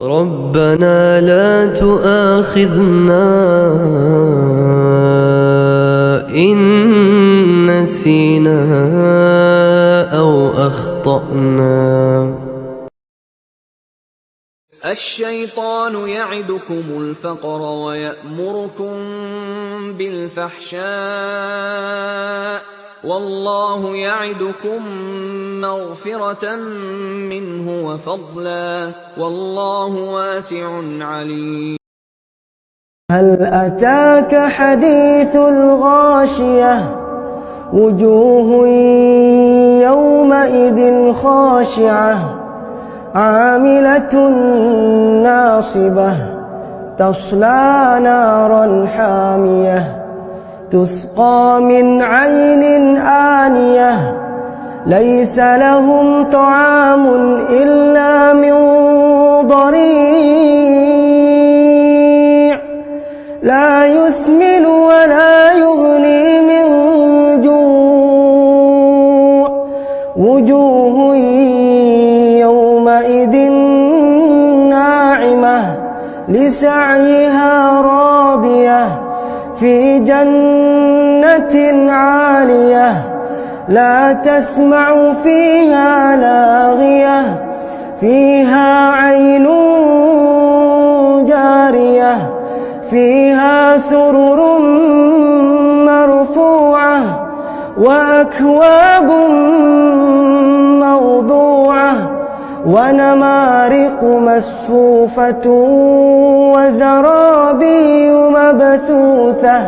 ربنا لا تؤاخذنا إن نسينا أو أخطأنا. الشيطان يعدكم الفقر ويأمركم بالفحشاء والله يعدكم مغفرة منه وفضلا والله واسع عليم. هل أتاك حديث الغاشية وجوه يومئذ خاشعة عاملة ناصبة تصلى نارا حامية تسقى من عين آنية ليس لهم طعام إلا من ضريع لا يسمن ولا يغني من جوع وجوه يومئذ ناعمة لسعيها راضية في جنة عالية لا تسمع فيها لاغية فيها عين جارية فيها سرر مرفوعة وأكواب موضوعة ونمارق مصفوفة وزرابي مبثوثة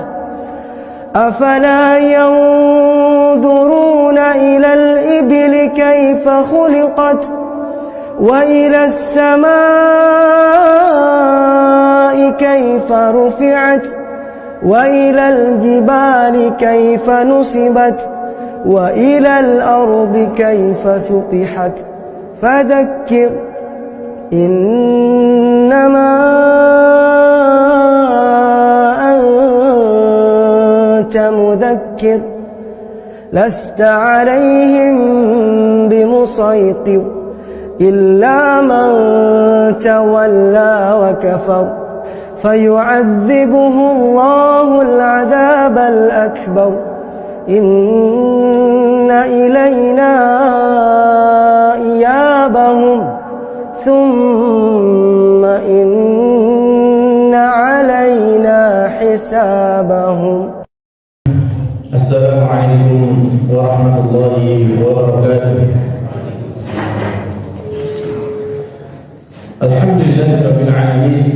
أفلا ينظرون إلى الإبل كيف خلقت وإلى السماء كيف رفعت وإلى الجبال كيف نصبت وإلى الأرض كيف سطحت فذكر إنما أنت مذكر لست عليهم بمسيطر إلا من تولى وكفر فيعذبه الله العذاب الأكبر إن إلينا إيابهم ثم إن علينا حسابهم. السلام عليكم ورحمة الله وبركاته. الحمد لله رب العالمين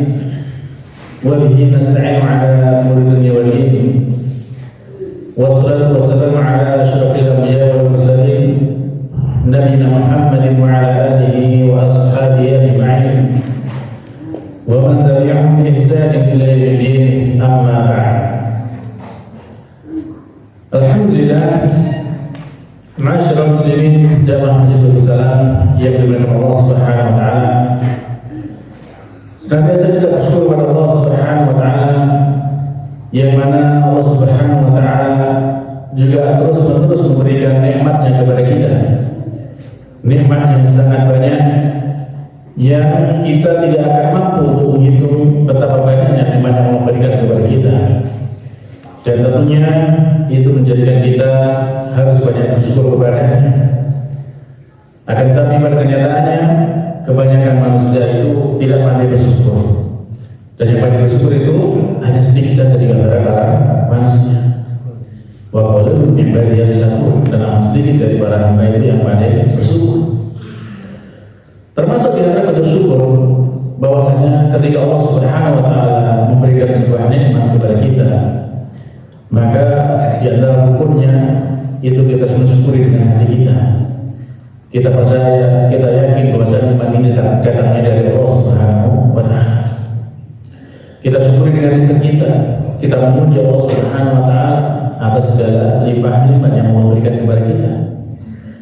وبه نستعين على أمور الدنيا والدين والصلاة والسلام على أشرف الأنبياء والمرسلين نبينا محمد وعلى آله وأصحابه أجمعين ومن تبعهم بإحسان إلى يوم الدين أما بعد. Alhamdulillah, ma'asyiral muslimin jamaah Masjidil Salam yang dimuliakan Allah Subhanahu wa taala. Senantiasa kita bersyukur kepada Allah Subhanahu wa taala yang mana Allah Subhanahu wa taala juga terus-menerus memberikan nikmatnya kepada kita. Nikmat yang sangat banyak yang kita tidak akan mampu untuk menghitung betapa banyaknya nikmat yang Allah berikan kepada kita. Dan tentunya itu menjadikan kita harus banyak bersyukur kepadanya. Akan tetapi pada kenyataannya kebanyakan manusia itu tidak pandai bersyukur. Dan yang pandai bersyukur itu hanya sedikit saja di antara para manusia. Wa qalilun min ibadiyas syakur, dan amat sedikit dari para hamba itu yang pandai bersyukur. Termasuk di antara bentuk syukur bahwasanya ketika Allah Subhanahu wa taala memberikan sebuah nikmat kepada kita, maka di antara rukunnya itu kita harus mensyukuri dengan hati kita. Kita percaya, kita yakin bahwasanya iman ini datangnya dari Allah Subhanahu wa taala. Kita syukuri dengan lisan kita memuji Allah Subhanahu wa taala atas segala limpah nikmat yang Allah berikan kepada kita.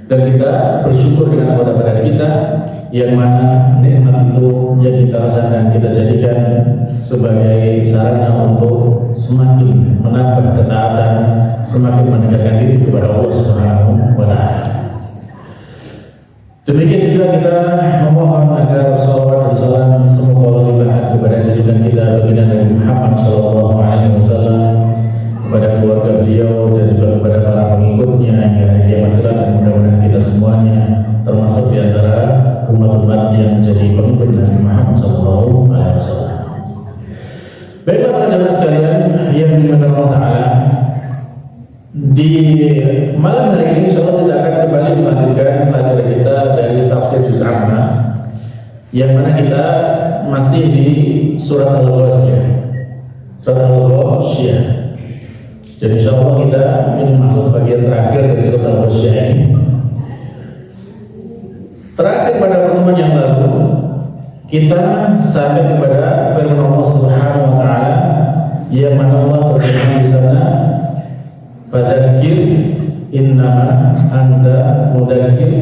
Dan kita bersyukur dengan anggota badan kita yang mana nikmat itu yang kita rasakan kita jadikan sebagai sarana untuk semakin menambah ketaatan, semakin mendekatkan diri kepada Allah Subhanahu wa taala. Demikian juga kita memohon agar salawat dan salam semoga baginda Nabi Muhammad SAW, kepada keluarga beliau dan juga kepada para pengikutnya hingga hari kiamat kelak, dan mudah-mudahan kita semuanya termasuk di antara umat-umat yang menjadi pengikut Nabi Muhammad SAW. Baiklah para jemaah sekalian yang dimuliakan Allah Ta'ala, di malam hari ini insyaallah kita akan kembali melanjutkan pelajaran kita dari tafsir juz amma, yang mana kita masih di surat Al-Ghasyiyah. Surat Al-Ghasyiyah. Jadi insyaallah kita ingin masuk bagian terakhir dari surat Al-Ghasyiyah ini. Terakhir pada pertemuan yang lalu kita sampai kepada firman Allah Subhanahu wa taala yang mana Allah berfirman di sana, fadzakir innama anta mudzakir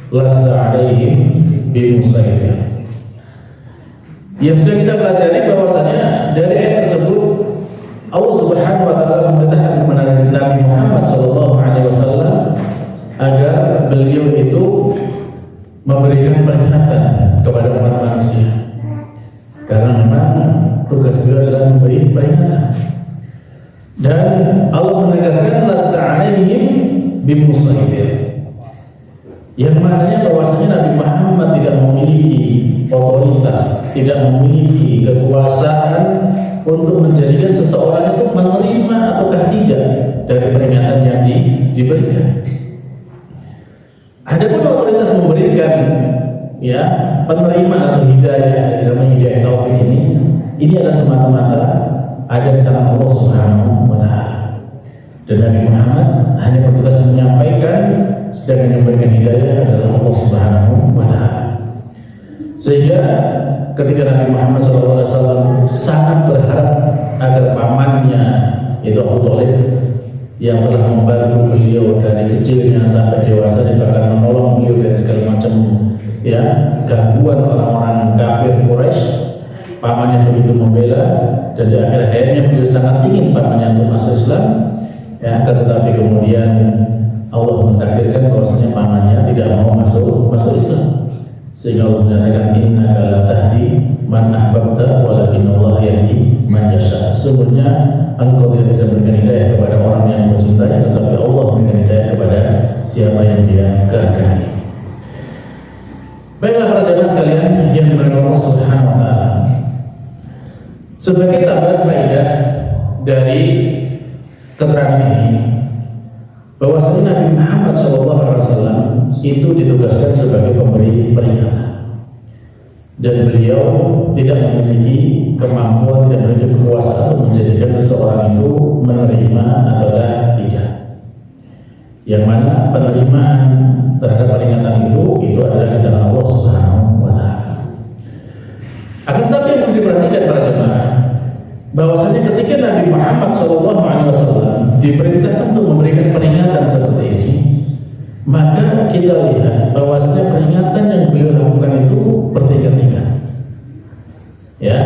lasta 'alaihim bimusaitir. Yang sudah kita pelajari bahwasanya dari ayat tersebut Allah Subhanahu wa taala memerintahkan kepada Nabi Muhammad sallallahu alaihi wasallam agar beliau itu memberikan peringatan kepada umat manusia, karena memang tugas beliau adalah memberi peringatan. Dan Allah menegaskan lasta 'alaihim bimusaitir, yang maknanya bahwasanya Nabi Muhammad tidak memiliki otoritas, tidak memiliki kekuasaan untuk menjadikan seseorang itu menerima ataukah tidak dari peringatan yang diberikan. Adapun otoritas memberikan ya penerima atau hidayah, namanya hidayah taufik ini adalah semata-mata ada di tangan Allah Subhanahu wa taala. Dan Nabi Muhammad hanya bertugas menyampaikan, sedangkan yang memberikan hidayah adalah Allah Subhanahu wa taala. Sehingga ketika Nabi Muhammad SAW sangat berharap agar pamannya itu Abu Thalib yang telah membantu beliau dari kecilnya sampai dewasa, dan bahkan menolong beliau dari segala macam ya gangguan orang-orang kafir Quraisy, pamannya begitu membela, dan di akhir hayatnya beliau sangat ingin pamannya untuk masuk Islam, ya, tetapi kemudian Allah mentakdirkan bahwasanya pamannya tidak mau masuk Islam, sehingga Allah menyatakan innaka la tahdi man ahbabta walakinallahu yahdi man yasha. Sesungguhnya engkau tidak bisa memberikan hidayah kepada orang yang engkau cintai, tetapi Allah memberikan hidayah kepada siapa yang Dia kehendaki. Baiklah para jemaah sekalian yang dimuliakan Allah Subhanahu wa taala, sebagai tambahan faedah dari keterangan ini, bahwasanya Nabi Muhammad SAW itu ditugaskan sebagai pemberi peringatan, dan beliau tidak memiliki kemampuan, tidak memiliki kekuasaan untuk menjadikan seseorang itu menerima atau tidak. Yang mana penerimaan terhadap peringatan itu adalah di tangan Allah Subhanahu wa taala. Akan tetapi yang perlu diperhatikan para jemaah, bahwasanya ketika Nabi Muhammad SAW diperintahkan untuk memberikan peringatan seperti ini, maka kita lihat bahwasanya peringatan yang beliau lakukan itu bertiga-tiga. Ya,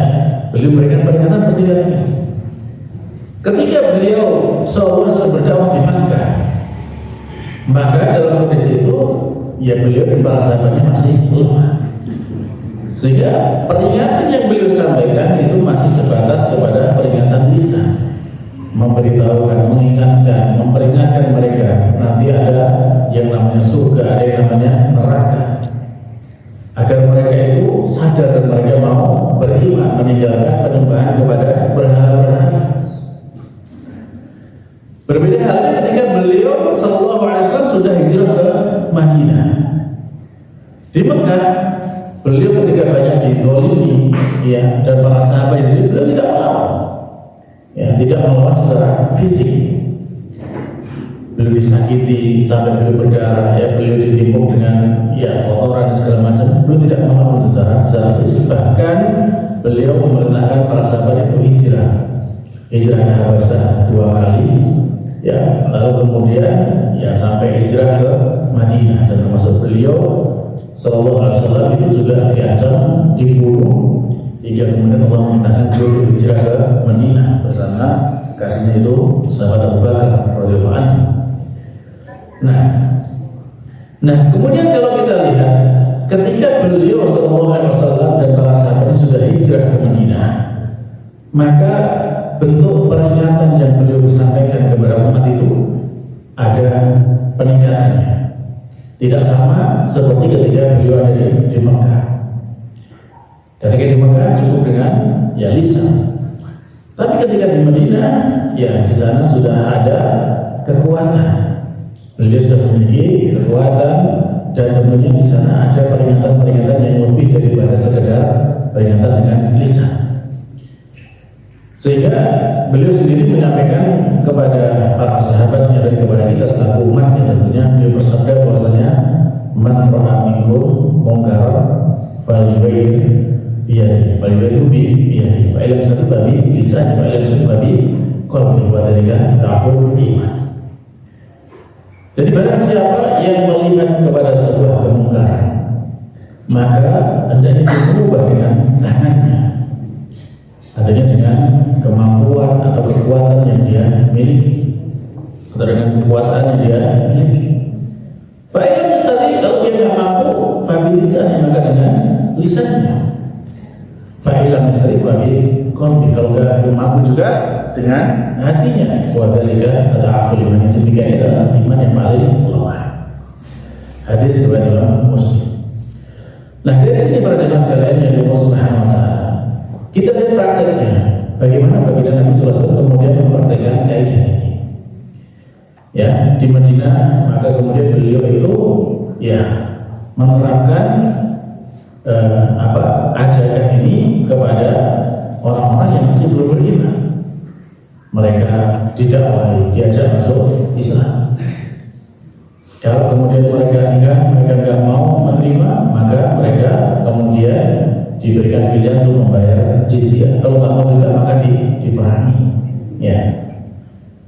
beliau memberikan peringatan bertiga-tiga. Ketika beliau SAW berdakwah di Makkah, maka dalam kondisi itu ya beliau dan para sahabatnya masih lemah, sehingga peringatan yang beliau sampaikan itu masih sebatas kepada peringatan lisan, memberitahukan, mengingatkan, memperingatkan mereka nanti ada yang namanya surga, ada yang namanya neraka, agar mereka itu sadar dan mereka mau beriman, meninggalkan penyembahan kepada berhala-berhala. Berbeda halnya ketika beliau sallallahu alaihi wasallam sudah hijrah ke Madinah. Di Mekah beliau ketika banyak dizalimi ya, dan para sahabat itu beliau tidak melawan. Ya, tidak melawan secara fisik. Beliau disakiti sampai beliau berdarah, ya, beliau ditimpuk dengan ya kotoran segala macam. Beliau tidak melawan secara fisik. Bahkan beliau memerintahkan para sahabat itu hijrah ke Habasyah 2 kali. Ya, lalu kemudian ya sampai hijrah ke Madinah, dan termasuk beliau sallallahu alaihi wasallam itu juga diancam dibunuh, hingga kemudian Allah memerintahkan beliau hijrah ke Madinah bersama kasihnya itu sahabat Abu Bakar radhiyallahu anhu. Nah, kemudian kalau kita lihat ketika beliau sallallahu alaihi wasallam dan para sahabatnya sudah hijrah ke Madinah, maka bentuk peringatan yang beliau sampaikan kepada umat itu ada peningkatannya. Tidak sama seperti ketika beliau ada di Mekah. Ketika di Mekah cukup dengan ya lisan. Tapi ketika di Madinah, ya di sana sudah ada kekuatan. Beliau sudah memiliki kekuatan dan tentunya di sana ada peringatan-peringatan yang lebih daripada sekedar peringatan dengan lisan. Sehingga beliau sendiri menyampaikan kepada para sahabatnya dan kepada kita selaku umatnya, tentunya beliau bersabda bahwasanya man ra'a minkum munkaran falyughayyir biyadihi falyughayyirhu biyadihi fa illam yastati' bi lisanihi fa illam yastati' bi qalbihi wa dzalika ad'aful iman. Jadi barang siapa yang melihat kepada sebuah kemungkaran, maka hendaknya berubah dengan tangannya, artinya dengan kemampuan atau kekuatan yang dia miliki atau dengan kekuasaan yang dia miliki. Fa'ilam tadi kalau dia tidak mampu, fabilisannya maka dengan lisannya. Fa'ilam tadi fabiqolbi kalau dia mampu juga dengan hatinya. Wadhalika ada afil iman, yang demikian adalah iman yang paling lemah. Hadis riwayat Imam Muslim. Nah dari sini para jemaah sekalian yang Allah Subhanahu wa Ta'ala, kita lihat prakteknya bagaimana baginda Nabi SAW kemudian mempraktekkan kaidah ini. Ya di Madinah, maka kemudian beliau itu ya menerapkan ajakan ini kepada orang-orang yang masih belum beriman. Mereka didakwahi, diajak masuk Islam. Kalau kemudian mereka nggak mau menerima, maka mereka kemudian diberikan pilihan untuk membayar jizyah. Kalau nggak mau juga maka diperangi. Ya,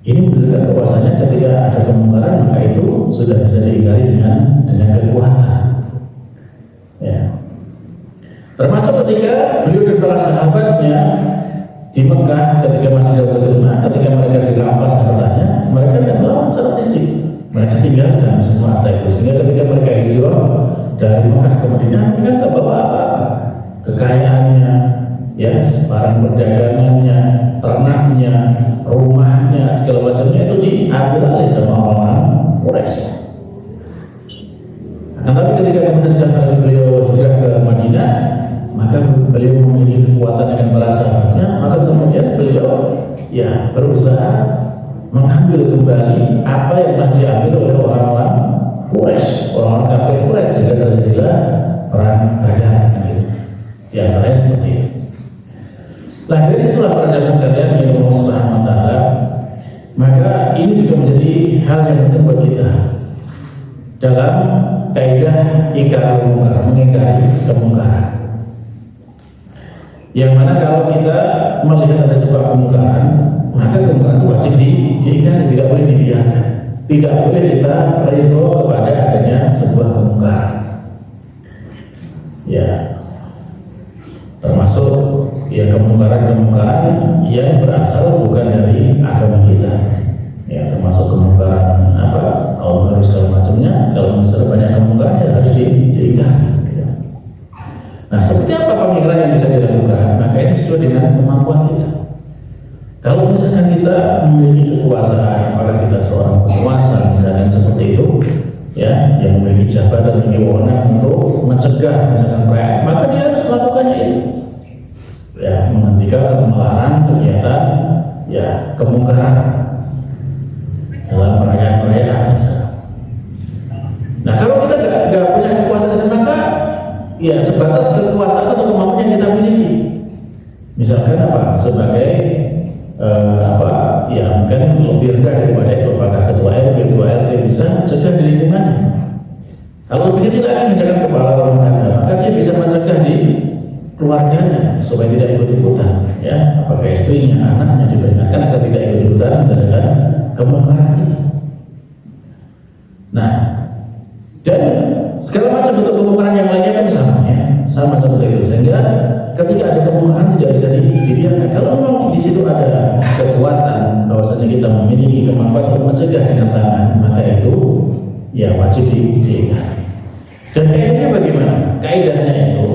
ini menunjukkan bahwasanya ketika ada kemungkaran maka itu sudah bisa diingkari dengan kekuatan. Ya, termasuk ketika beliau dan para sahabatnya di Mekah ketika masih dalam Rasulullah, ketika mereka dirampas hartanya, mereka tidak melawan secara fisik. Mereka tinggalkan semua harta itu, sehingga ketika mereka hijrah dari Mekah ke Madinah, mereka tidak bawa apa-apa. Kekayaannya, ya, barang perdagangannya, ternaknya, rumahnya, segala macamnya itu diambil alih sama orang-orang Quraisy. Nah, tapi ketika kemudian sudah beliau hijrah ke Madinah, maka beliau memiliki kekuatan dengan para sahabatnya, maka kemudian beliau ya berusaha mengambil kembali apa yang telah diambil oleh orang-orang Quraisy, orang-orang kafir Quraisy, sehingga terjadilah perang Badar. Di antaranya seperti itu. Nah dari situlah para jamaah sekalian yang Allah Subhanahu wa Ta'ala, maka ini juga menjadi hal yang penting buat kita dalam kaidah ingkar mungkar, mengingkari kemungkaran. Yang mana kalau kita melihat ada sebuah kemungkaran, maka kemungkaran itu wajib diingkari, tidak boleh dibiarkan. Tidak boleh kita ridho kepada adanya sebuah kemungkaran. Ya, termasuk ya kemungkaran-kemungkaran yang berasal bukan dari agama kita. Ya, termasuk kemungkaran Allah harus segala macamnya. Kalau misalnya banyak kemungkaran ya harus diingkari. Nah, seperti apa pemikiran yang bisa dilakukan? Maka ini sesuai dengan kemampuan kita. Kalau misalkan kita memiliki kekuasaan, apakah kita seorang penguasa misalkan seperti itu, ya, yang memiliki jabatan, memiliki wewenang untuk mencegah misalkan perayaan, maka dia harus melakukannya itu. Ya, menghentikan, melarang kegiatan, ya, kemungkaran dalam perayaan-perayaan misalnya. Nah, kalau kita nggak punya kekuasaan, maka ya sebatas kekuasaan atau kemampuan yang kita miliki. Misalkan sebagai ya mungkin lebih rendah daripada itu, apakah ketua RW, ketua RT bisa mencegah di lingkungannya. Kalau lebih kecil lagi misalkan kepala rumah tangga, maka dia bisa mencegah di keluarganya supaya tidak ikut-ikutan, ya, apakah istrinya, anaknya diperingatkan agar tidak ikut-ikutan menjalankan kemungkaran itu. Nah, dan segala macam bentuk kemungkaran yang lainnya pun sama seperti itu, sehingga ketika ada kemungkaran tidak bisa dibiarkan. Kalau memang di situ ada kekuatan bahwasanya kita memiliki kemampuan untuk mencegah dengan tangan, maka itu ya wajib diingkari. Dan kaidahnya bagaimana? Kaidahnya itu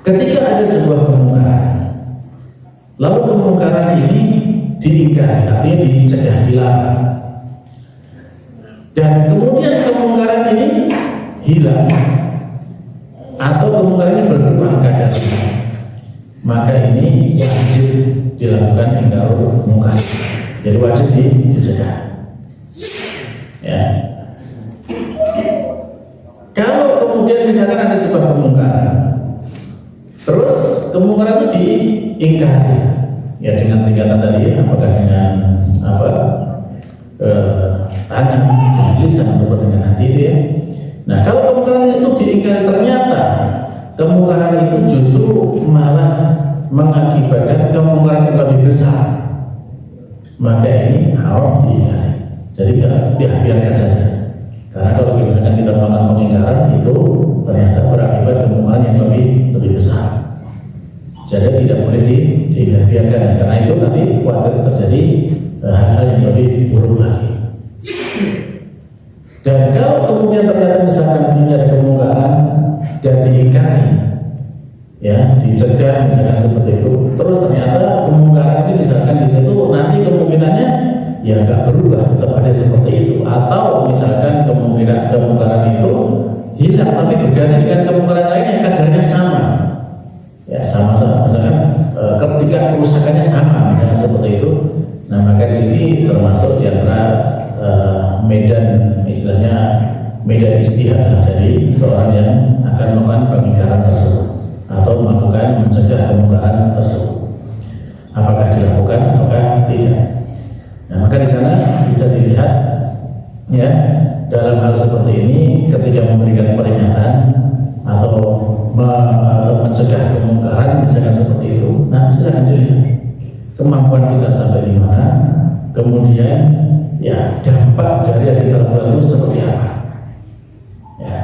ketika ada sebuah kemungkaran, kemungkaran ini diingkari, artinya dicegah, dilarang. Dan kemudian kemungkaran ini hilang atau kemungkaran ini berubah keadaannya, maka ini wajib dilakukan ingkarul mungkar. Jadi wajib dicegah. Ya. Kalau kemudian misalkan ada sebuah kemungkaran, terus kemungkaran itu diingkari, ya dengan tingkatan tadi, apakah dengan tangan, dengan lisan ataupun dengan hati itu ya. Nah, kalau kemungkaran itu diingkari, ternyata kemungkaran itu justru malah mengakibatkan kemungkaran yang lebih besar, maka ini haram diingkari. Jadi biarkan saja. Karena kalau misalkan kita melakukan pengingkaran itu ternyata berakibat kemungkaran yang lebih besar. Jadi tidak boleh dibiarkan, karena itu nanti khawatir terjadi hal-hal yang lebih buruk lagi. Dan kalau kemudian ternyata misalkan ini ada kemungkaran dan diingkari, ya dicegah misalkan seperti itu, terus ternyata kemungkaran ini misalkan di situ nanti kemungkinannya ya nggak berubah, tetap ada seperti itu, atau misalkan kemungkaran itu hilang tapi berganti dengan kemungkaran lain yang kadarnya sama, ya sama-sama, misalkan ketika kerusakannya sama, misalnya seperti itu. Nah, maka di sini termasuk di antara medan, istilahnya medan istihad dari seorang yang akan melakukan pengingkaran tersebut atau melakukan mencegah kemungkaran tersebut, apakah dilakukan ataukah tidak. Nah, maka di sana bisa dilihat ya, dalam hal seperti ini ketika memberikan peringatan atau mencegah kemungkaran misalkan seperti itu, nah silakan dilihat kemampuan kita sampai di mana, kemudian ya dampak dari yang kita lakukan itu seperti apa. Ya,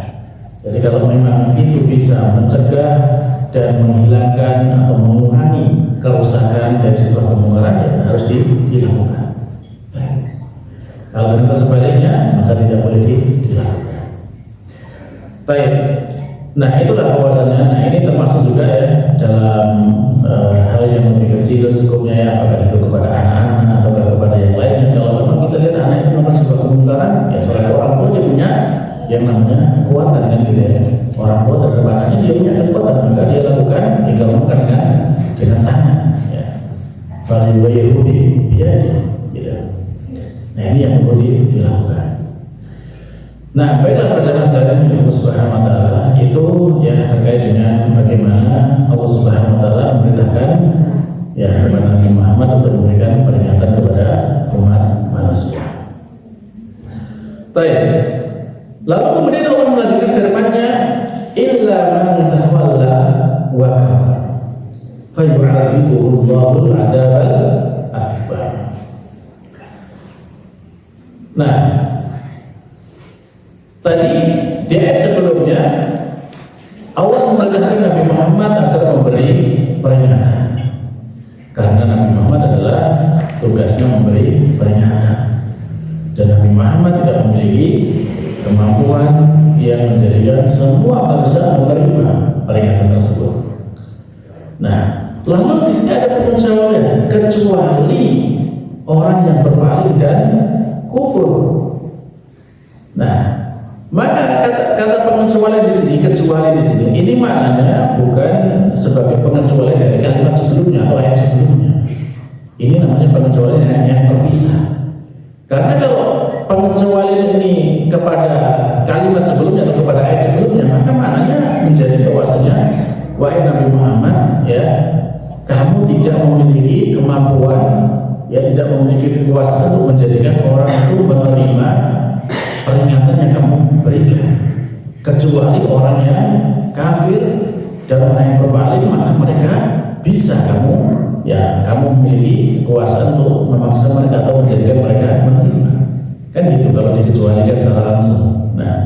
jadi kalau memang itu bisa mencegah dan menghilangkan atau mengurangi kerusakan dari sebuah kemungkaran, ya harus dilakukan. Kalau ternyata sebaliknya, maka tidak boleh dilakukan. Baik, nah itulah bahwasannya. Nah ini termasuk juga ya dalam hal yang lebih kecil hukumnya ya, apakah itu kepada anak-anak atau kepada yang lainnya. Kalau memang kita lihat anak itu melakukan sebuah kemungkaran, ya seorang orang tua dia punya yang namanya kekuatan kan gitu ya. Orang tua terhadap anaknya dia punya kekuatan, maka dia lakukan tinggal makan dengan tangan. Ya. Faliwayu biadi, gitu. Nah ini yang perlu dilakukan. Nah, baiklah perjalanan sekalian Allah Subhanahu wa taala, itu ya terkait dengan bagaimana Allah Subhanahu wa taala memerintahkan ya kepada Nabi Muhammad untuk memberikan peringatan kepada umat manusia. Baik. Lalu kemudian Allah melanjutkan firman-Nya, illa man tawalla wa kafar fayu'adzibuhu Allahul 'adzabal akbar. Nah, tadi di ayat sebelumnya Allah memerintahkan Nabi Muhammad agar memberi peringatan, karena Nabi Muhammad adalah tugasnya memberi peringatan, dan Nabi Muhammad tidak memiliki kemampuan yang menjadikan semua manusia menerima peringatan tersebut. Nah, lalu di sini ada pengecualian, kecuali orang yang berpaling dan kufur. Nah, maka kata pengecualian di sini, kecuali di sini, ini maknanya bukan sebagai pengecualian dari kalimat sebelumnya atau ayat sebelumnya. Ini namanya pengecualian yang terpisah. Karena kalau pengecualian ini kepada kalimat sebelumnya atau kepada ayat sebelumnya, maka maknanya menjadi bahwasanya wahai Nabi Muhammad, ya, kamu tidak memiliki kemampuan, ya, tidak memiliki kekuasaan untuk menjadikan orang itu menerima peringatan yang kamu berikan, kecuali orang yang kafir dan orang yang berpaling, maka mereka bisa kamu memiliki kekuasaan untuk memaksa mereka atau menjadikan mereka menerima. Kan gitu kalau dikecualikan secara langsung. Nah,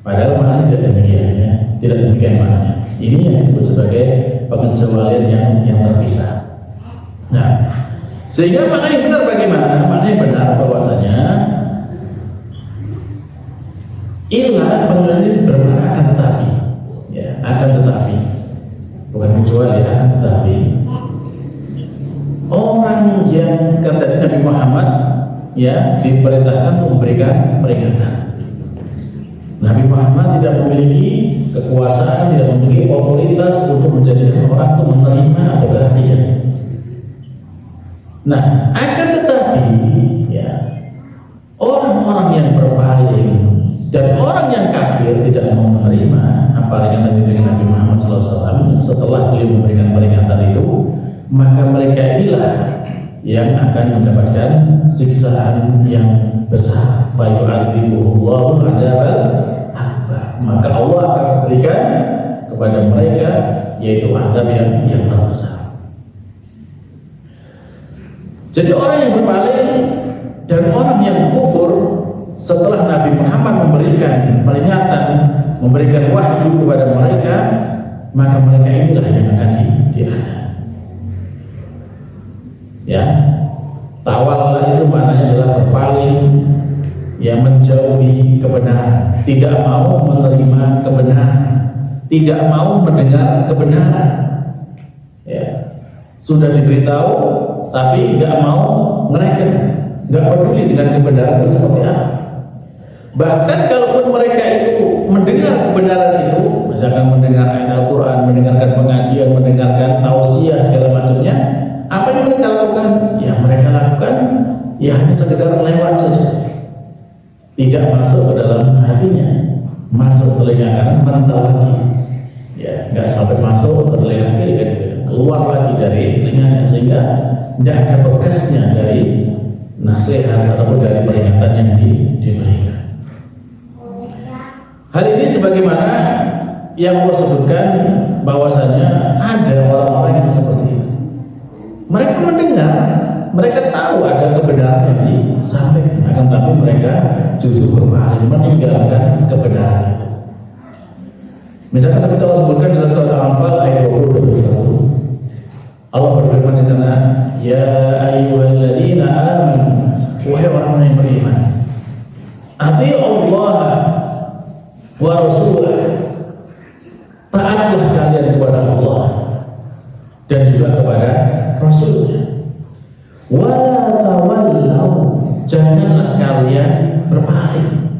padahal maknanya tidak demikian, ya. Tidak demikian maknanya. Ini yang disebut sebagai pengecualian yang terpisah. Nah, sehingga makna yang benar bagaimana? Makna yang benar bahwasanya illa benar-benar bermakna akan tetapi, ya, akan tetapi, bukan kecuali, akan tetapi yang kata Nabi Muhammad ya diperintahkan untuk memberikan peringatan. Nabi Muhammad tidak memiliki kekuasaan, tidak memiliki otoritas untuk menjadikan orang itu menerima atau tidak. Nah, akan tetapi ya orang-orang yang berpaling dan orang yang kafir tidak mau menerima apa peringatan dari Nabi Muhammad SAW, setelah beliau memberikan peringatan itu, maka mereka inilah yang akan mendapatkan siksaan yang besar. Fayu'adzibuhullahu adzabal akbar. Maka Allah akan berikan kepada mereka yaitu azab yang terbesar. Jadi orang yang berpaling dan orang yang kufur setelah Nabi Muhammad memberikan peringatan, memberikan wahyu kepada mereka, maka mereka inilah yang akan diazab. Ya, tawalla itu maknanya adalah berpaling, yang menjauhi kebenaran, tidak mau menerima kebenaran, tidak mau mendengar kebenaran. Ya, sudah diberitahu tapi nggak mau ngereken, nggak peduli dengan kebenaran itu seperti apa. Bahkan kalaupun mereka itu mendengar kebenaran itu, misalkan mendengar ayat Al-Quran, mendengarkan pengajian, mendengarkan tausiah segala macamnya, apa yang mereka lakukan? Ya mereka lakukan ya hanya sekedar lewat saja, tidak masuk ke dalam hatinya, masuk telinga kanan mental lagi, ya nggak sampai masuk ke telinga kiri, keluar lagi dari telinganya, sehingga tidak ada bekasnya dari nasihat ataupun dari peringatan yang diberikan. Hal ini sebagaimana yang Allah sebutkan bahwasanya ada orang-orang yang seperti itu. Mereka mendengar, mereka tahu ada kebenaran yang disampaikan, akan tapi mereka justru berpaling, meninggalkan kebenaran itu. Misalkan seperti Allah sebutkan dalam surat Al-Anfal ayat 20-21. Allah berfirman di sana, ya ayyuhalladzina amanu, wahai orang-orang yang beriman, atii'u Allah wa rasulah, taatlah kalian kepada Allah dan juga kepada Rasulnya. Wala tawallaw, janganlah kalian berpaling.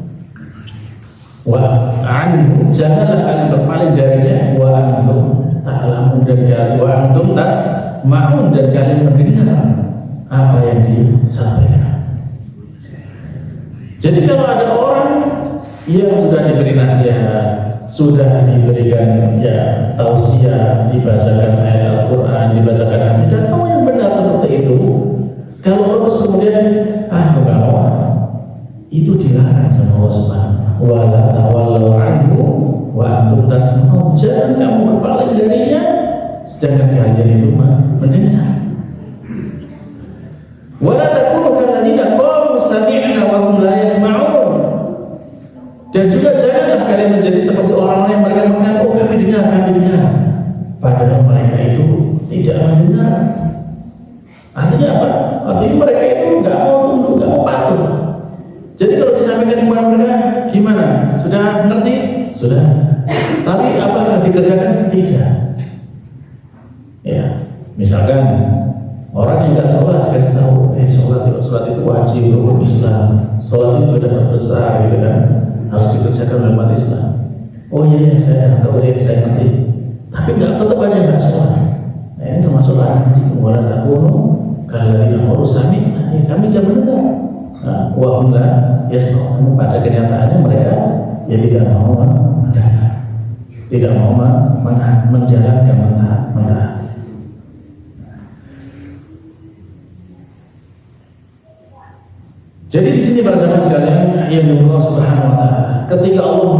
Wa anhum, janganlah kalian berpaling darinya. Wa antum ta'lamun, dan kalian wa antum tasma'un, dan kalian mendengar apa yang disampaikan. Jadi kalau ada orang yang sudah diberi nasihat, sudah diberikan ya tausiah, dibacakan ayat Al-Quran, dibacakan hadis, dan tahu yang benar seperti itu, kalau terus kemudian enggak mau, itu dilarang sama Allah Subhanahu wa ta'ala. Wala tawallaw anhu wa antum tasma'un, jangan kamu berpaling darinya sedangkan kalian itu mendengar. Wala takunu kalladzina qalu sami'na wa hum la yasma'un, dan juga janganlah kalian menjadi seperti orang-orang yang mereka mengaku kami dengar, padahal mereka itu tidak mendengar. Artinya apa? Artinya mereka itu nggak mau tunduk, nggak mau patuh. Jadi kalau disampaikan kepada mereka, gimana? Sudah ngerti? Sudah. Tapi apakah dikerjakan? Tidak. Ya, misalkan orang yang nggak sholat dikasih tahu, sholat itu wajib hukum Islam, sholat itu sudah terbesar, gitu kan, harus dikerjakan oleh umat Islam. Oh iya, saya tahu, saya ngerti. Tapi nggak, tetap aja nggak sholat. Nah, ini termasuk larangan di sini. Wala takunu kalladzina qalu sami'na, ya kami tidak mendengar. Wa hum la yasma'un, pada kenyataannya mereka ya tidak mau mendengar, tidak mau menjalankan mentah. Jadi di sini para jamaah sekalian yang Allah Subhanahu wa ta'ala, ketika Allah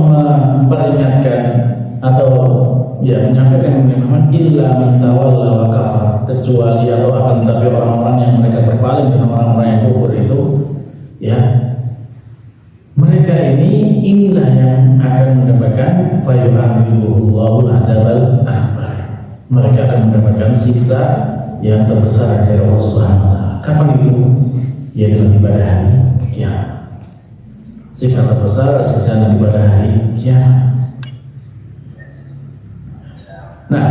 memperingatkan atau ya menyampaikan firman illa man tawalla wa kafar, kecuali atau akan tapi orang-orang yang mereka berpaling dan orang-orang yang kufur itu, ya mereka inilah yang akan mendapatkan fayu'adzibuhullahu adzabal akbar. Mereka akan mendapatkan siksa yang terbesar dari Allah Subhanahu wa ta'ala. Kapan itu? Yaitu pada hari kiamat. Siksa terbesar, siksa nanti pada hari kiamat. Nah,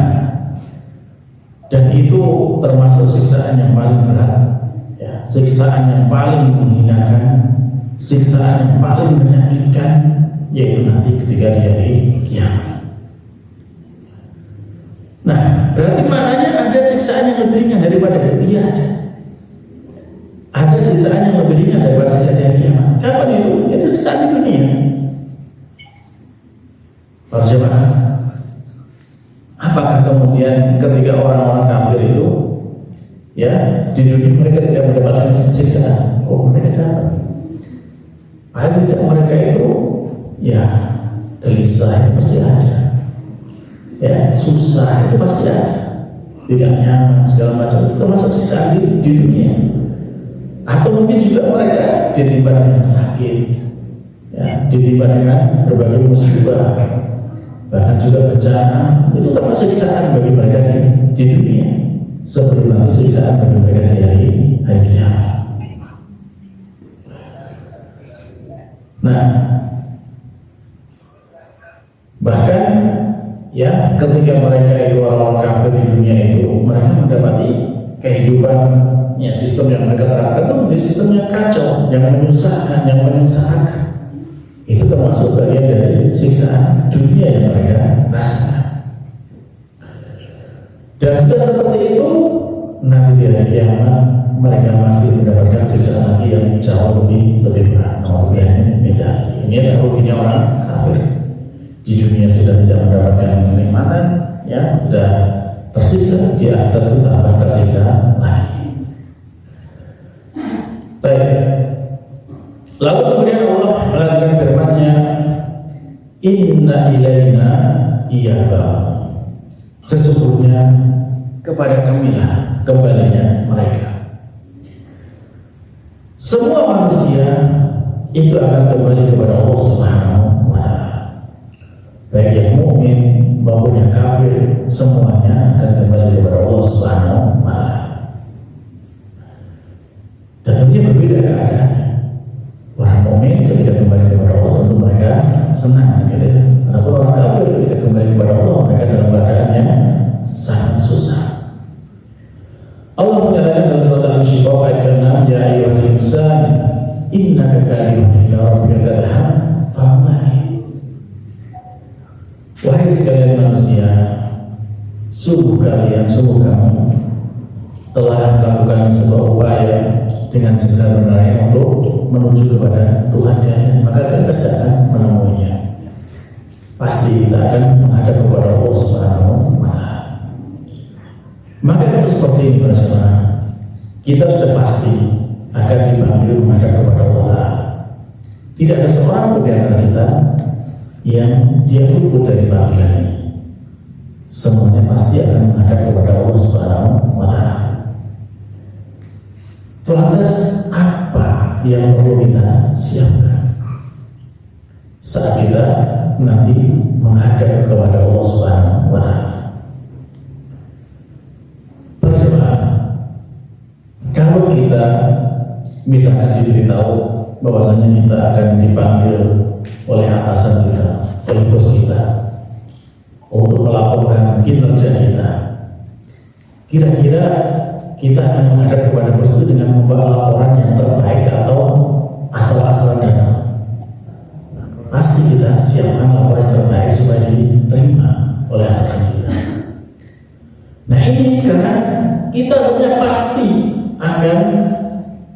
dan itu termasuk siksaan yang paling berat, siksaan yang paling menghinakan, siksaan yang paling menyakitkan, yaitu nanti ketika di hari kiamat. Nah, berarti maknanya ada siksaan yang lebih ringan daripada itu? Iya ada. Ada siksaan yang lebih ringan daripada siksaan di hari kiamat. Kapan itu? Itu siksaan di dunia. Para jemaah, apakah kemudian ketika orang-orang kafir itu, ya, di dunia mereka tidak mendapatkan siksaan? Oh, mereka dapat. Paling tidak mereka itu, ya, gelisah itu pasti ada. Ya, susah itu pasti ada, tidak nyaman segala macam, itu termasuk siksaan di dunia. Atau mungkin juga mereka ditimpa dengan sakit, ya, ditimpa dengan berbagai musibah, bahkan juga bencana. Itu termasuk siksaan bagi mereka di dunia, sebelum nanti siksaan bagi mereka di hari kiamat. Nah, bahkan ya, ketika mereka itu orang-orang kafir di dunia itu, mereka mendapati kehidupannya, sistem yang mereka terapkan itu menjadi sistem yang kacau, yang menyusahkan, yang menyengsarakan. Itu termasuk bagian dari siksaan dunia yang mereka rasakan. Dan sudah seperti itu, nanti di hari kiamat mereka masih mendapatkan siksaan lagi yang jauh lebih berat. Ini adalah ruginya orang kafir. Di dunia sudah tidak mendapatkan kenikmatan, ya, sudah tersiksa, di akhirat itu tambah tersiksa lagi. Baik. Lalu kemudian Allah mengatakan firman-Nya, Inna ilaina iyabahum. Sesungguhnya kepada kamilah kembalinya mereka. Semua manusia itu akan kembali kepada Allah Subhanahu wa Ta'ala. Baik yang mukmin maupun yang kafir, semuanya akan kembali kepada Allah Subhanahu wa Ta'ala. Dan tentunya berbeda keadaannya. Orang mukmin ketika kembali kepada Allah tentu mereka senang, gitu ya. Adapun orang kafir ketika kembali kepada Allah, mereka dalam keadaan yang sangat susah. Allah menyatakan dalam surat Al-Insyiqaq ayat ke-6, ya ayyuhal insan innaka kadhibun ila rabbika kadhan famulaqih. Wahai sekalian manusia, sungguh kamu telah melakukan sebuah upaya dengan sebenar-benarnya untuk menuju kepada Tuhan kalian, maka kalian pasti akan menemuinya. Pasti kita akan menghadap kepada Allah Subhanahu wa Ta'ala. Maka kalau seperti ini para jemaah, kita sudah pasti akan dipanggil menghadap kepada Allah Ta'ala. Tidak ada seorang pun di antara kita yang dia luput dari panggilan ini. Semuanya pasti akan menghadap kepada Allah Subhanahu wa Ta'ala. Lantas apa yang perlu kita siapkan saat kita nanti menghadap kepada Allah Subhanahu wa Ta'ala? Pertama, kalau kita misalkan diberitahu bahwasanya kita akan dipanggil oleh atasan kita, oleh bos kita, untuk melaporkan kinerja kita, kira-kira kita akan menghadap kepada bos itu dengan membawa laporan yang terbaik atau asal-asalan data? Pasti kita siapkan laporan yang terbaik supaya diterima oleh atasan kita. Nah ini sekarang kita sebenarnya pasti akan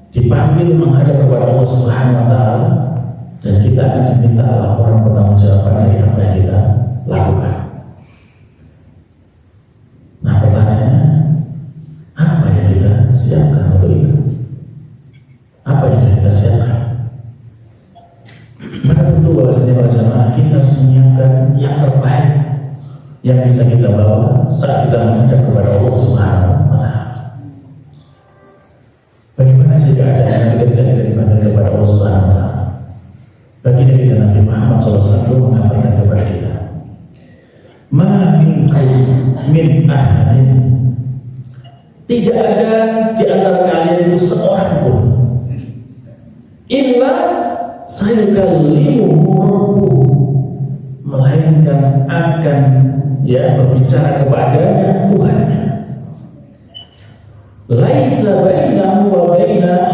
dipanggil menghadap kepada Allah Subhanahu wa Ta'ala, dan kita akan diminta laporan pertanggungjawaban dari apa yang kita lakukan. Nah pertanyaannya, apa yang kita siapkan untuk itu? Apa yang kita siapkan? Maka tentu bahwasanya para jemaah, kita harus menyiapkan yang terbaik yang bisa kita bawa saat kita menghadap kepada Allah Subhanahu wa Ta'ala. Bagaimana sih keadaan ketika kita dipanggil kepada Allah Subhanahu wa Ta'ala? Baginda kita Nabi Muhammad SAW mengatakan kepada kita, Ma minkum min ahadin, tidak ada di antara kalian itu seorang pun illa sayukallimuhu rabbuhu, melainkan akan berbicara kepadanya Tuhannya. Laisa bainahu wa baina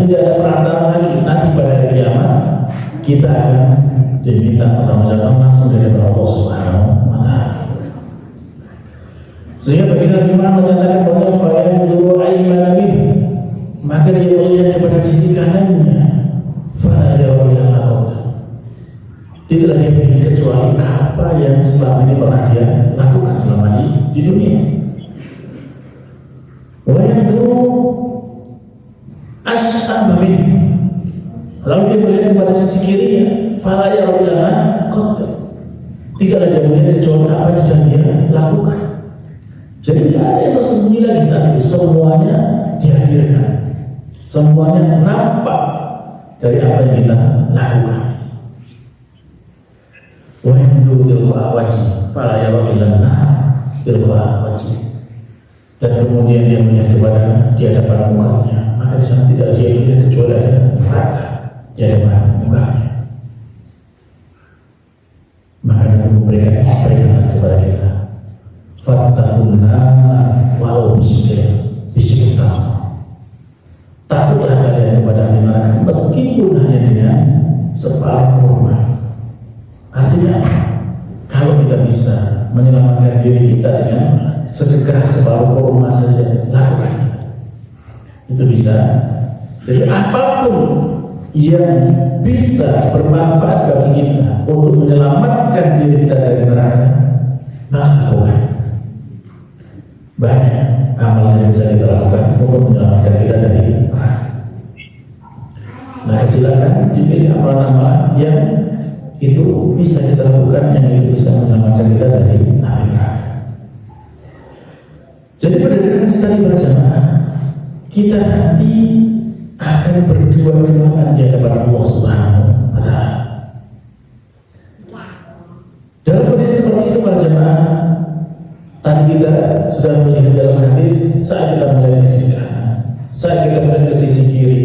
tidak ada perantara lagi. Nanti pada hari kiamat kita akan diminta pertanggungjawaban langsung dari Allah Subhanahu wa Ta'ala. Sehingga bagi Nabi Muhammad menyatakan bahwa fayanzuru aymana min, maka dia melihat kepada sisi kanannya, fala yara ila maqad, tidaklah dia melihat kecuali apa yang selama ini pernah dia lakukan selama di dunia. Wa yanzuru ash'ama min, lalu dia melihat kepada sisi kirinya, fala yara ila maqad, tidaklah dia melihat kecuali apa yang sudah dia lakukan. Jadi tidak ada yang tersembunyi lagi saat itu, semuanya dihadirkan, semuanya nampak dari apa yang kita lakukan. Wa yanzuru tilqa wajhi fala yara illa tilqa wajhi, dan kemudian dia melihat kepada di hadapan mukanya, maka di sana tidak dia melihat kecuali ada neraka di hadapan mukanya. Maka dia memberikan peringatan kepada kita, fattaqunna walau bisyikil tamr, takutlah kalian kepada neraka meskipun hanya dengan separuh kurma. Artinya kalau kita bisa menyelamatkan diri kita dengan sedekah separuh kurma saja, lakukan itu bisa. Jadi apapun yang bisa bermanfaat bagi kita untuk menyelamatkan diri kita dari neraka, maka lakukan. Banyak amalan yang bisa kita lakukan untuk menyelamatkan kita dari neraka. Nah, silakan dipilih amalan-amalan yang itu bisa kita lakukan, yang itu bisa menyelamatkan kita dari neraka. Jadi berdasarkan tadi berjamaah, kita nanti akan berdua-duaan di hadapan Allah Subhanahu wa Ta'ala. Dalam kondisi seperti itu berjamaah, tadi kita sudah melihat dalam hadis, saat kita melihat di sisi kanan, saat kita melihat di sisi kiri,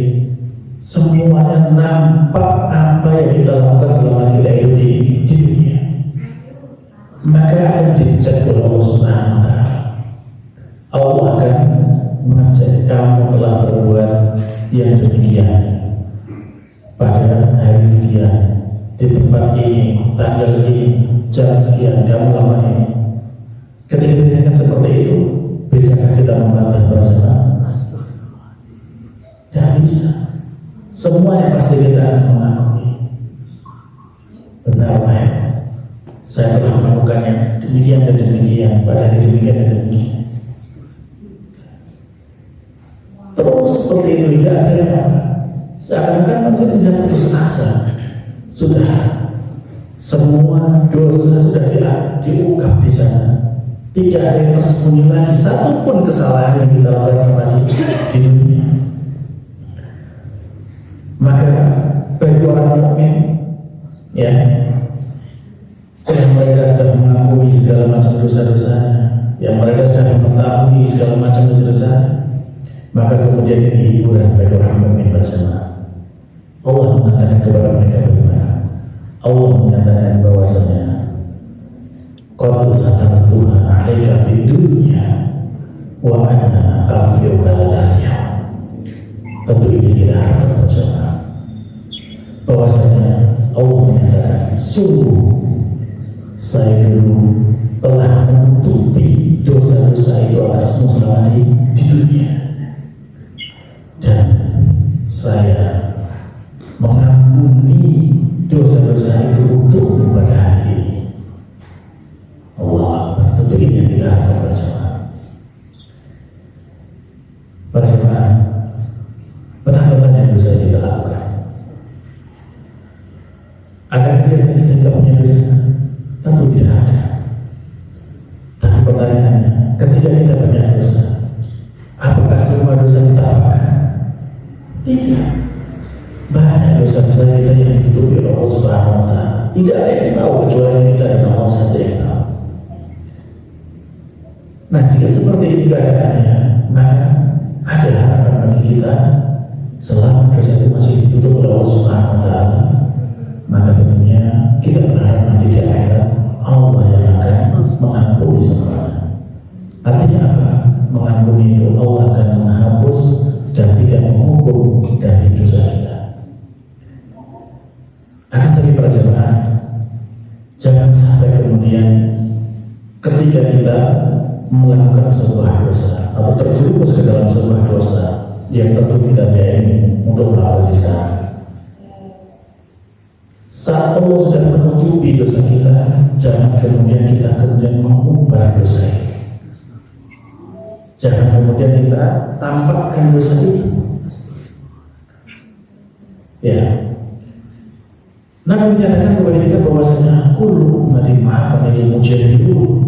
semuanya nampak apa yang kita lakukan selama kita hidup di dunia. Maka akan dicek oleh Allah Subhanahu wa Ta'ala. Allah akan mengecek kamu telah berbuat yang demikian pada hari sekian, di tempat ini, tanggal ini, jam sekian, kamu lama ini. Ketika kita seperti itu, bisakah kita membantah bersama? Tidak bisa. Semuanya pasti kita akan mengakui. Benar, Pak. Saya telah melakukannya demikian dan demikian pada hari demikian dan demikian. Terus seperti itu hingga akhirnya seakan-akan manusia tidak putus asa. Sudah semua dosa sudah diungkap di sana. Tidak ada yang tersembunyi lagi satupun kesalahan yang kita lakukan selama di dunia. Maka bagi orang mukmin, ya, setelah mereka sudah mengakui segala macam dosa-dosanya, yang mereka sudah mengetahui segala macam dosa-dosanya, maka kemudian ini hiburan bagi orang mukmin bersama. Allah mengatakan kepada mereka bagaimana? Allah menyatakan bahwasanya qad satartuha 'alaika fid dunya wa ana aghfiruka al-yawm. Tentu ini kita harapkan bersama bahwasanya Allah menyatakan, sungguh saya dulu telah menutupi dosa-dosa itu atasmu selama di dunia, dan saya mengampuni dosa-dosa itu untukmu pada hari ini. Allah, tentu ini yang kita harapkan bersama. Bersama betapa banyak dosa yang kita lakukan. Agar kita tidak punya dosa? Tentu tidak ada. Tapi pertanyaannya, ketika kita punya dosa, apakah semua dosa kita lakukan? Tidak. Banyak dosa-dosa kita yang ditutupi oleh Allah Subhanahu wa Ta'ala. Tidak ada yang tahu kecuali kita dan Allah saja yang tahu. Nah, jika seperti ini keadaannya, maka ada harapan bagi kita selama dosa itu masih ditutup oleh Allah Subhanahu wa Ta'ala. Maka tentunya kita berharap nanti di akhirat Allah yang akan mengampuni semuanya. Artinya apa? Mengampuni itu Allah akan menghapus dan tidak menghukum dari ketika kita melakukan sebuah dosa atau terjerumus ke dalam sebuah dosa yang tentu kita tidak ingin untuk berada di sana. Saat Allah sudah menutupi dosa kita, jangan kemudian kita mengubah dosa itu. Jangan kemudian kita tampakkan dosa itu. Ya. Nabi menyatakan kepada kita bahwasanya kullu ummati ma'afan lil mujahidin.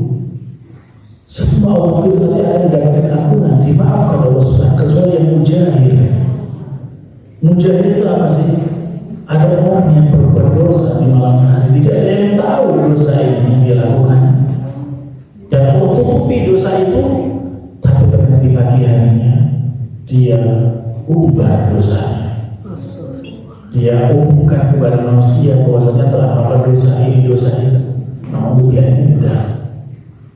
Semua umat itu nanti akan mendapatkan ampunan, dimaafkan oleh Allah Subhanahu kecuali yang mujahid. Mujahid itu apa sih? Ada orang yang berbuat dosa di malam hari, tidak ada yang tahu dosa ini yang dia lakukan, dan Allah tutupi dosa itu, tapi ternyata di pagi harinya dia ubah dosanya. Dia umumkan kepada manusia bahwasanya telah melakukan dosa ini, dosa itu. Namun dia tidak,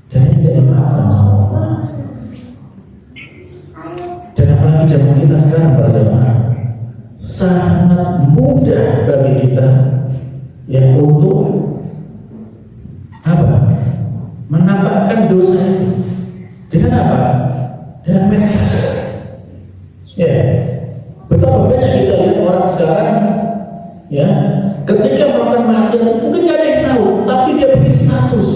dan tidak dimaafkan sama Allah. Dan apalagi zaman kita sekarang para jemaah, sangat mudah bagi kita yang untuk apa? Menampakkan dosa itu dengan apa? Dengan medsos. Ya, betapa banyak kita lihat orang sekarang, ya, ketika melakukan maksiat mungkin tidak ada yang tahu, tapi dia bikin status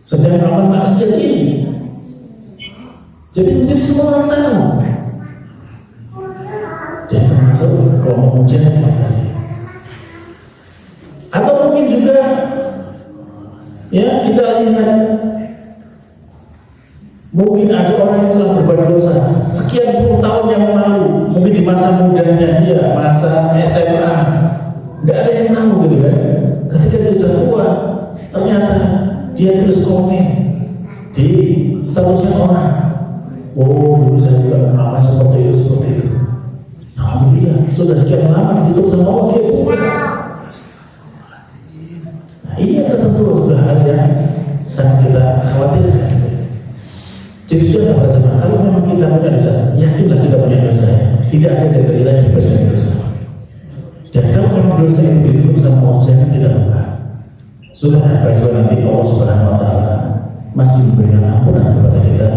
sedang melakukan maksiat ini, jadi semua orang tahu. Dan termasuk kelompok mujahid tadi. Atau mungkin juga, ya, kita lihat mungkin ada orang yang telah berbuat dosa sekian puluh tahun yang lalu, mungkin di masa mudanya dia, masa SMA, tidak ada yang tahu gitu kan. Ketika dia sudah tua, ternyata dia terus komen di statusnya orang, oh dulu saya juga melakukan seperti itu. Alhamdulillah, sudah sekian lama ditutup sama Allah, dia buka. Nah, ini adalah tentu sudah hal yang sangat kita khawatirkan. Jadi sudah para jemaah, kalau memang kita punya dosa, yakinlah kita punya dosa. Tidak ada dari kita yang bebas dari dosa. Dan kalau memang dosa yang ditutup sama Allah, jangan kita buka. Sudah nanti Allah Subhanahu Wa Taala masih memberikan ampunan kepada kita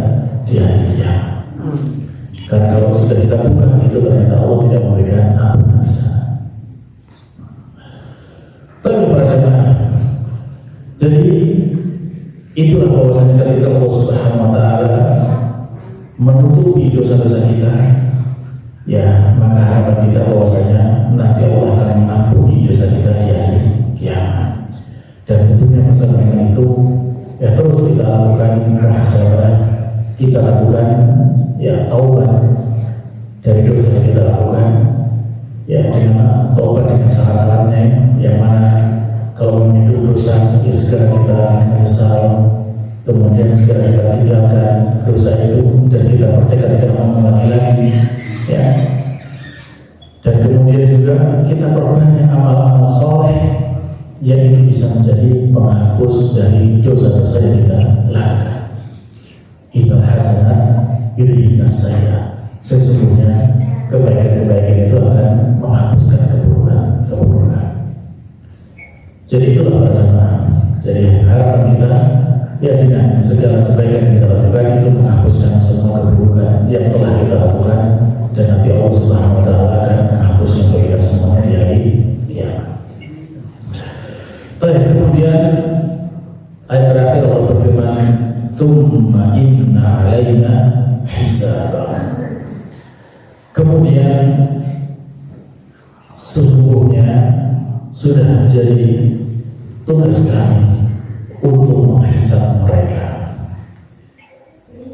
di hari kiamat. Karena kalau sudah kita buka itu ternyata Allah tidak memberikan ampunan di sana. Tapi para jemaah, jadi itulah bahwasanya ketika Allah Subhanahu Wa Taala menutupi dosa-dosa kita, ya maka harapan kita bahwasanya nanti Allah akan mengampuni dosa kita di hari kiamat. Dan tentunya masalah itu ya terus kita lakukan muhasabah, kita lakukan ya taubat dari dosa yang kita lakukan, ya dengan taubat dengan syarat-syaratnya, yang mana kalau memang itu dosa ya segera kita menyesal, kemudian segera kita tinggalkan dosa itu dan kita bertekad tidak mengulangi lagi, ya. Dan kemudian juga kita perbanyak amal-amal soleh yang itu bisa menjadi penghapus dari dosa-dosa yang kita lakukan. Innal hasanat yudhibnas sayyi'at. Sesungguhnya kebaikan-kebaikan itu akan menghapuskan keburukan. Jadi itulah para jemaah. Jadi harapan kita ya dengan segala kebaikan yang kita lakukan itu menghapuskan semua keburukan yang telah kita lakukan, dan nanti Allah Subhanahu Wa Taala akan menghapusnya untuk kita semuanya di hari kiamat. Baik, kemudian ayat terakhir Allah berfirman, "Tsumma inna 'alaina hisabah." Kemudian sesungguhnya sudah menjadi tugas kami untuk menghisab mereka.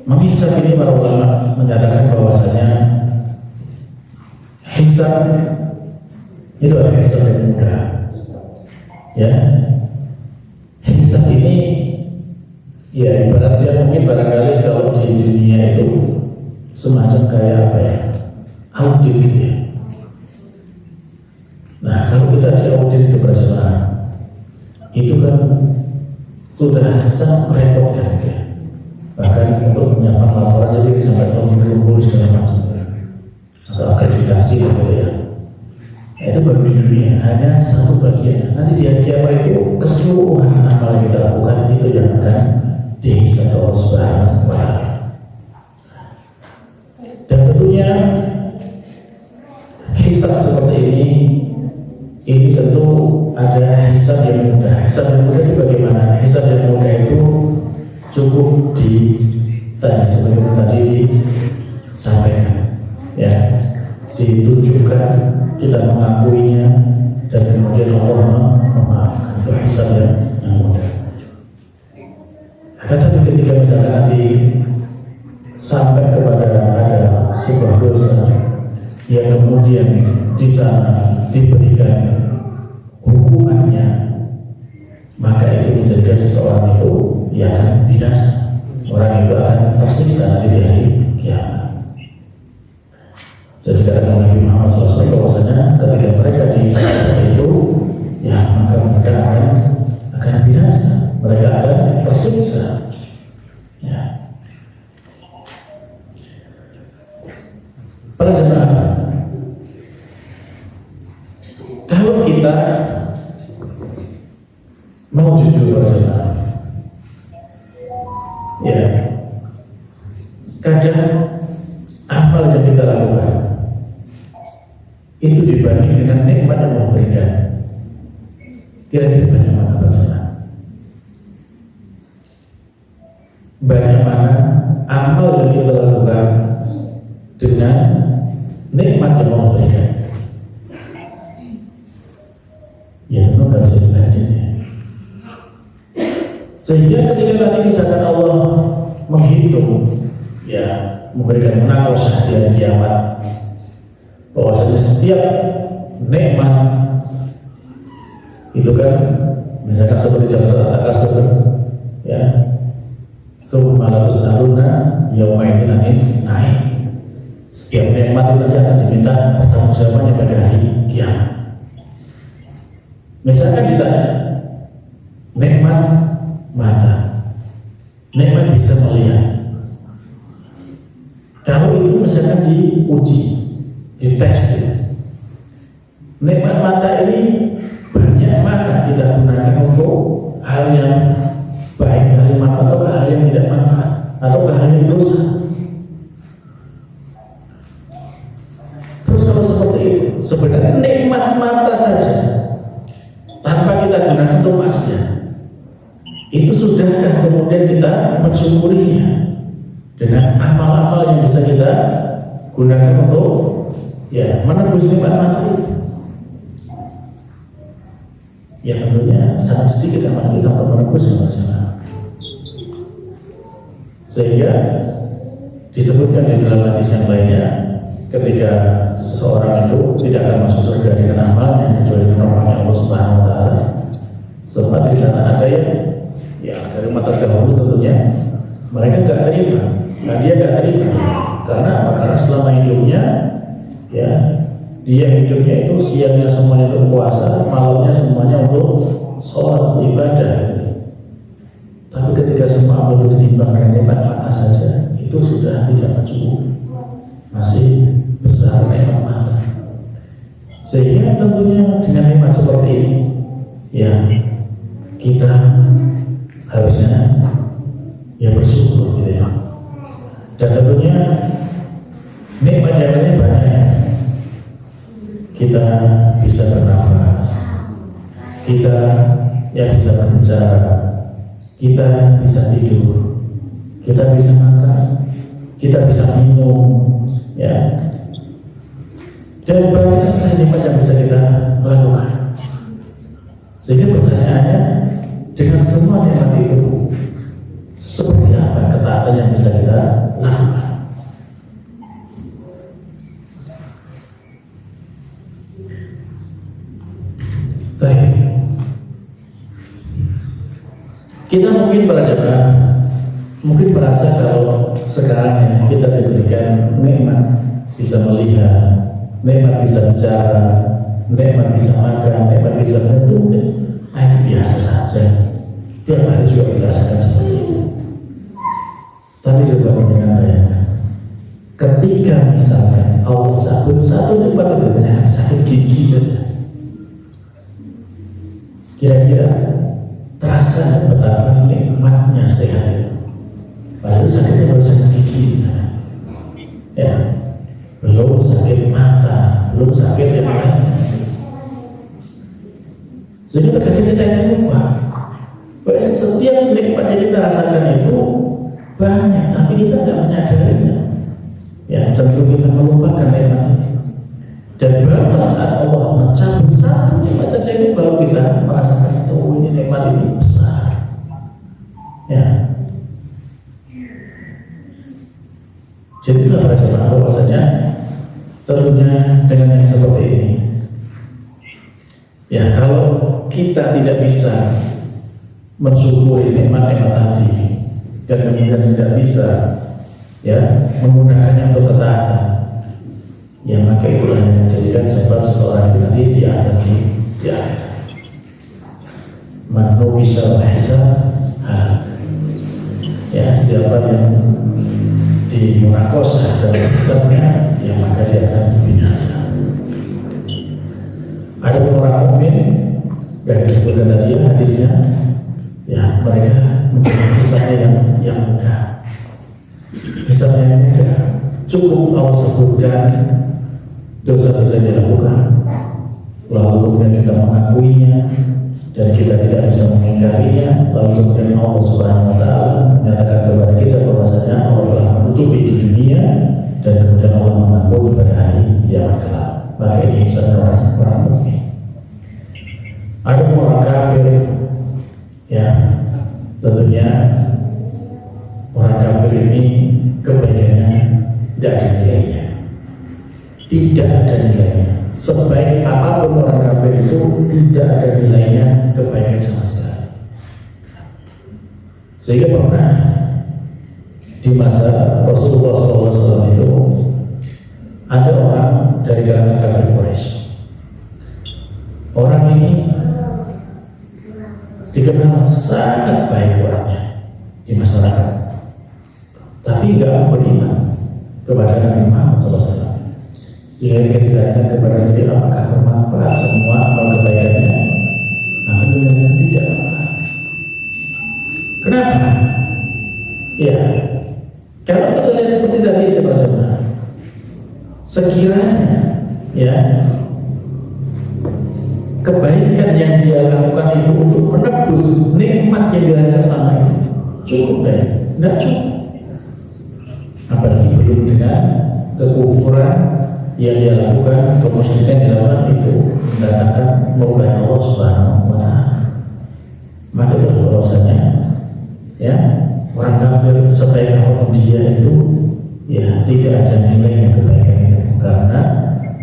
Menghisab ini para ulama menyatakan bahwasanya hisab itu adalah hisab yang mudah. Ya, hisab ini ya ibaratnya mungkin barangkali kalau di dunia itu semacam kayak apa ya, audit gitu ya. Nah kalau kita di audit itu berjemaah, itu kan sudah sangat merepotkan gitu ya. Bahkan untuk menyiapkan laporan jadi sampai berkumpul segala macam atau akreditasi gitu ya. Itu baru di dunia, hanya satu bagian. Nanti di hari kiamat itu keseluruhan amal yang kita lakukan itu yang akan dihisab Allah Subhanahu wa Ta'ala. Dan tentunya hisab seperti ini tentu ada hisab yang mudah. Hisab yang mudah itu bagaimana? Hisab yang mudah itu cukup sebagaimana tadi disampaikan, ya, ditunjukkan, kita mengakuinya, dan kemudian Allah memaafkan. Itu hisab yang mudah. Tapi ketika misalnya nanti sampai kepada ada sebuah dosa yang kemudian di sana diberikan hukumannya, maka itu menjadikan seseorang itu ya akan binasa. Orang itu akan tersiksa di hari kiamat. Jadi kata Nabi Muhammad SAW bahwasanya ketika mereka di sana itu, ya maka mereka akan binasa. Mereka akan tersiksa. Ya. Para jemaah, kalau kita mau jujur para jemaah, ya, kadang amal yang kita lakukan itu dibanding dengan nikmat yang Allah berikan, kira-kira banyak mana para jemaah? Banyak mana amal yang kita lakukan dengan nikmat yang Allah berikan? Ya tentu tidak bisa dibanding, ya. Sehingga ketika nanti misalkan Allah menghitung, ya, memberikan munakosah di hari kiamat, bahwasanya setiap nikmat itu kan misalkan seperti dalam surat At-Takasur, ya, sumalatus aluna yaumaidin naik. Setiap nikmat itu akan diminta pertanggungjawabannya pada hari kiamat. Misalkan ditanya nikmat mata, nikmat bisa melihat. Kalau itu misalkan diuji, dites, gitu. Nikmat mata ini banyak mana kita gunakan untuk hal yang baik, hal yang manfaat, atau hal yang tidak manfaat, atau hal yang dosa. Terus kalau seperti itu, sebenarnya nikmat mata saja tanpa kita gunakan untuk maksiat, itu sudahkah kemudian kita mensyukurinya dengan amal-amal yang bisa kita gunakan untuk, ya, menebus nikmat mata itu? Ya tentunya sangat sedikit amal kita untuk menebus masalah. Sehingga disebutkan di dalam hadis yang lainnya, ketika seseorang itu tidak akan masuk surga dengan amalnya kecuali dengan rahmat Allah Subhanahu wa Ta'ala. Sebab di sana ada yang, ya, dari mata terdahulu tentunya mereka nggak terima. Nah, dia nggak terima karena apa? Karena selama hidupnya, ya, dia hidupnya itu siangnya semuanya untuk puasa, malamnya semuanya untuk sholat ibadah. Tapi ketika semua amal itu ditimbang dengan nikmat mata saja, itu sudah tidak mencukupi, masih besar nikmat mata. Sehingga tentunya dengan nikmat seperti ini, ya, kita harusnya, ya, bersyukur, gitu, ya. Dan tentunya nikmat yang lainnya banyak. Kita bisa bernafas, kita, ya, bisa berbicara, kita bisa tidur, kita bisa makan, kita bisa minum, ya, dan banyak sekali nikmat yang bisa kita lakukan. Sehingga pertanyaannya, dengan semua nikmat itu, seperti apa ketaatan yang bisa kita lakukan? Baik, kita mungkin para jemaah mungkin merasa kalau sekarang ya kita diberikan nikmat bisa melihat, nikmat bisa bicara, nikmat bisa makan, nikmat bisa menentukan, itu biasa saja. Tiap hari juga kita rasakan seperti itu. Tapi coba dengan bayangkan, ketika misalkan Allah cabut satu nikmat itu dengan sakit gigi saja, kira-kira terasa betapa nikmatnya sehat itu. Padahal sakitnya baru sakit gigi, ya, belum sakit mata, belum sakit yang lainnya. Sehingga terkadang kita yang lupa bahwa setiap nikmat yang kita rasakan itu banyak, tapi kita tidak menyadarinya. Ya, cenderung kita melupakan nikmat itu. Dan baru saat Allah mencabut satu nikmat saja itu baru kita merasakan itu, ini nikmat ini besar. Ya. Jadi itulah para jemaah bahwasanya tentunya dengan yang seperti ini. Ya, kalau kita tidak bisa mensyukuri nikmat-nikmat tadi dan kemudian tidak bisa ya menggunakannya untuk ketaatan, ya maka itulah yang menjadikan sebab seseorang itu nanti di akhirat. Man nuqisa hisab, ya siapa yang dimunakosah dalam hisabnya, ya maka dia akan binasa. Ada orang mukmin yang disebutkan tadi hadisnya, ya mereka mempunyai hisabnya yang mudah. Hisabnya yang mudah, cukup Allah sebutkan dosa-dosa yang dilakukan, lalu kemudian kita mengakuinya dan kita tidak bisa mengingkarinya, lalu kemudian Allah Subhanahu wa Ta'ala menyatakan kepada kita bahwasanya Allah telah menutupi di dunia dan kemudian Allah mengampuni pada hari kiamat kelak. Maka ini hisabnya orang mukmin. Ada orang kafir, ya tentunya orang kafir ini kebaikannya tidak ada nilainya, tidak ada nilainya. Sebaik apapun orang kafir itu tidak ada nilainya kebaikan sama sekali. Sehingga pernah di masa Rasulullah SAW itu ada orang dari kalangan kafir Quraisy. Orang ini dikenal sangat baik orangnya di masyarakat, tapi nggak beriman kepada Nabi Muhammad SAW. Sehingga kita ditanyakan kepada dia apakah bermanfaat semua amal kebaikannya, nah kemudian tidak bermanfaat. Kenapa? Ya, kalau kita lihat seperti tadi coba-coba, sekiranya ya kebaikan yang dia lakukan itu untuk menebus nikmat yang dirasakan selama ini, cukup deh? Tidak cukup. Apalagi belum dengan kekufuran yang dia lakukan, kemusyrikan yang dilakukan itu mendatangkan murka Allah Subhanahu wa Ta'ala. Maka itu bahwasanya ya orang kafir sebaik apapun dia itu ya tidak ada nilainya kebaikan itu, karena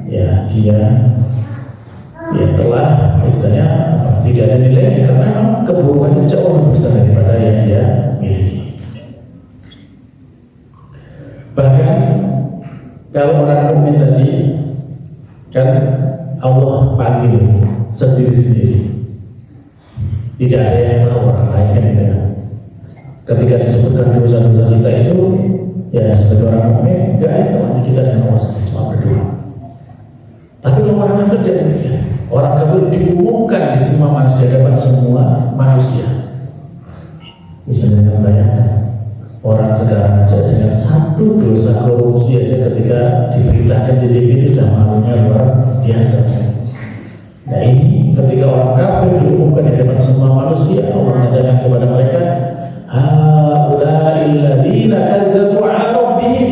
ya dia ya telah istilahnya tidak ada nilainya karena keburukannya jauh lebih besar daripada yang dia miliki. Bahkan kalau orang mukmin tadi kan Allah panggil sendiri-sendiri, tidak ada yang tahu orang lain kan gitu. Ketika disebutkan dosa-dosa kita itu ya sebagai orang mukmin nggak ada hanya kita dan Allah cuma berdua. Tapi kalau orang kafir tidak demikian. Orang kafir diumumkan di semua manusia, dapat semua manusia. Misalnya bayangkan orang sekarang aja dengan satu dosa korupsi aja ketika diberitakan di TV itu sudah malunya luar biasa. Nah ini ketika orang kafir diumumkan di depan semua manusia, Allah menyatakan kepada mereka, haula'il ladzina kadzdzabu 'ala rabbihim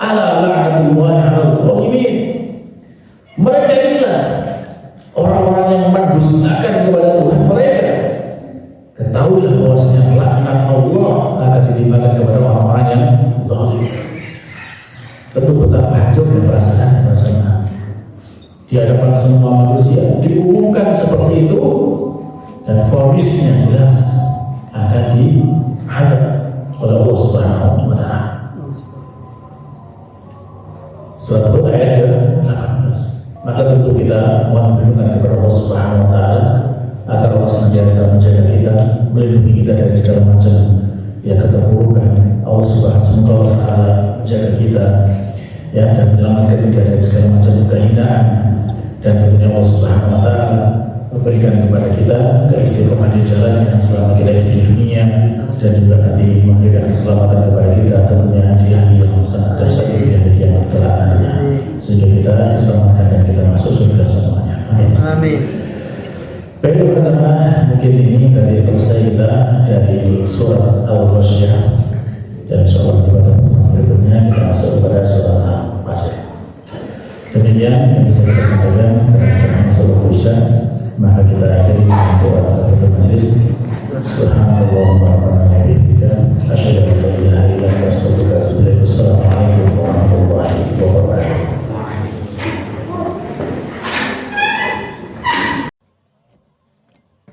ala la'natullahi 'alal zalimin. Mereka inilah orang-orang yang mendustakan kepada Tuhan mereka. Ketahuilah bahwasanya laknat Allah akan ditimpakan kepada orang-orang yang zalim. Tentu betapa hancurnya perasaan di hadapan semua manusia diumumkan seperti itu, dan vonisnya jelas akan diadab oleh Allah Subhanahu wa Ta'ala. Surat ayat ke-18. Maka tentu kita mohon perlindungan kepada Allah Subhanahu wa Ta'ala agar Allah senantiasa menjaga kita, melindungi kita dari segala macam ya keterpurukan. Allah Subhanahu wa Ta'ala menjaga kita ya dan menyelamatkan kita dari segala macam kehinaan, dan tentunya Allah Subhanahu wa Ta'ala memberikan kepada kita keistiqomahan di jalannya selama kita hidup di dunia, dan juga nanti memberikan keselamatan kepada kita tentunya di hari yang sangat tersebut di hari kiamat kelak nantinya, sehingga kita diselamatkan dan kita masuk surga semuanya. Amin. Amin. Baik para jemaah, mungkin ini tadi selesai kita dari surat Al-Ghasyiyah, dan insyaallah pada pertemuan berikutnya kita masuk kepada surat Al-Fajr. Demikian yang bisa kita sampaikan karena sekarang masuk waktu Isya, maka kita akhiri dengan doa untuk majelis. Subhanallahumma rabbana wa bihamdika asyhadu an la ilaha illa anta astaghfiruka wa atubu ilaik. Assalamualaikum warahmatullahi wabarakatuh.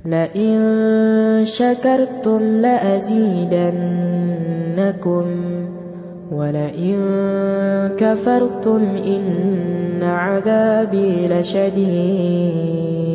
لئن شكرتم لأزيدنكم ولئن كفرتم إن عذابي لشديد